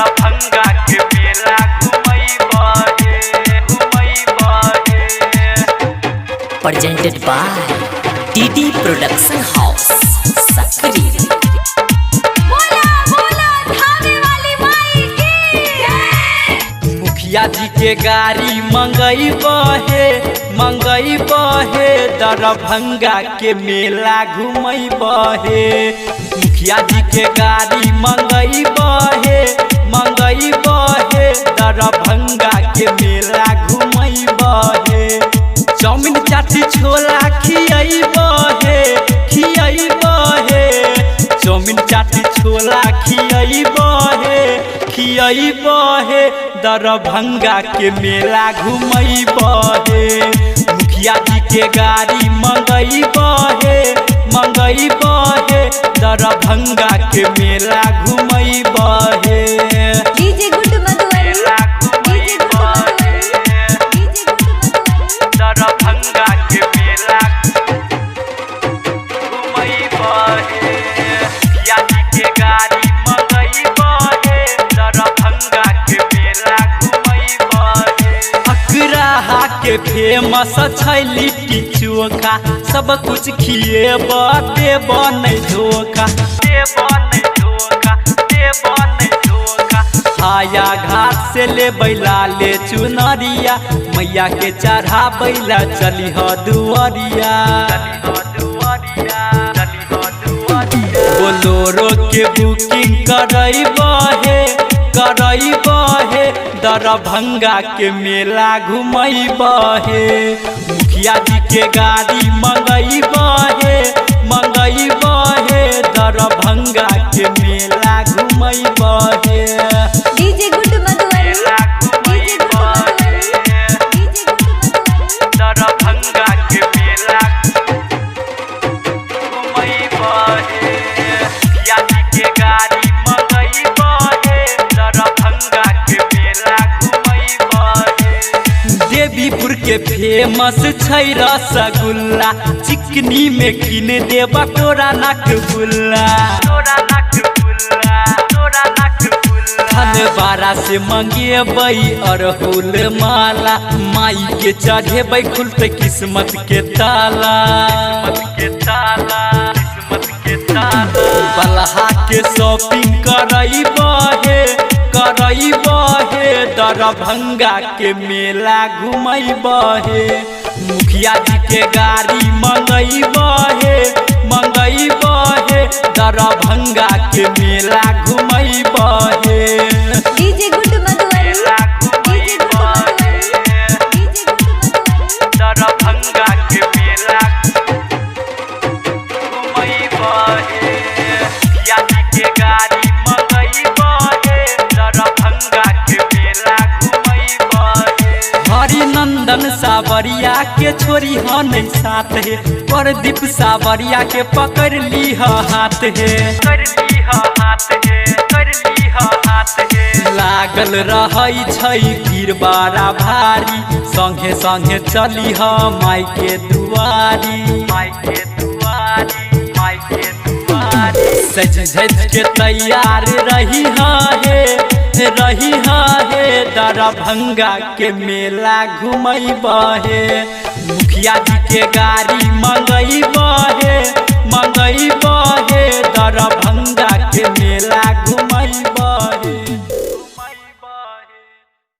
दरभंगा के मेला घुमैबहे presented by DD Production House, Sakri। मुखिया जी के गाड़ी मंगैबहे दरभंगा के मेला घुमैबहे। मुखिया जी के गाड़ी मंगैबहे दरभंगा के मेला घुमैबहे। चाउमीन चाटी छोला खियैबहे चाउमीन चाटी छोला खियैबहे दरभंगा के मेला घुमैबहे। मुखिया जी के गाड़ी मंगैबहे दरभंगा के मेला घुमैबहे। दरभंगा के मेला घुमैबहे। मुखिया जी के गाड़ी मंगैबहे दरभंगा के मेला घुमैबहे। अकराहा के फेमस छै लिट्टी चोखा, सब कुछ खिएब देब नै धोखा। हाया घाट से ले बैला ले चुनरिया, मैया के चढ़ाबैला चलिह दुआरिया। बोलोरो के बुकिंग करैबहे दरभंगा के मेला घुमैबहे। मुखिया जी के गाड़ी मंगैबहे दरभंगा के मेला घुमैबहे। दरभंगा के मेला घुमैबहे। मुखिया जी के गाड़ी मंगैबहे दरभंगा के मेला घुमैबहे। देवीपुर के फेमस छै रसगुल्ला, चिकनी में किन देबा तोरा नाकबुल्ला। हलवारा से मंगेबै अरहुल माला, माई के चढ़ेबै खुलते किस्मत के ताला। बलहा के शॉपिंग करैबहे दरभंगा के मेला घुमैबहे। मुखिया जी के गाड़ी मंगैबहे दरभंगा के मेला घुमैबहे। दरभंगा के मेला घुमैबहे। मुखिया जी के गाड़ी मंगैबहे दरभंगा के मेला घुमैबहे। हरिनंदन सावरिया के छोरी हनै साथ है, प्रदीप सावरिया के पकड़ लीह हाथ है। लागल रहै छै भीड़ बड़ा भारी, संगे संगे चलिह माई के दुआरी। सज धज के तैयार रही है दरभंगा के मेला घुमैबहे। मुखिया जी के गाड़ी मंगैबहे दरभंगा के मेला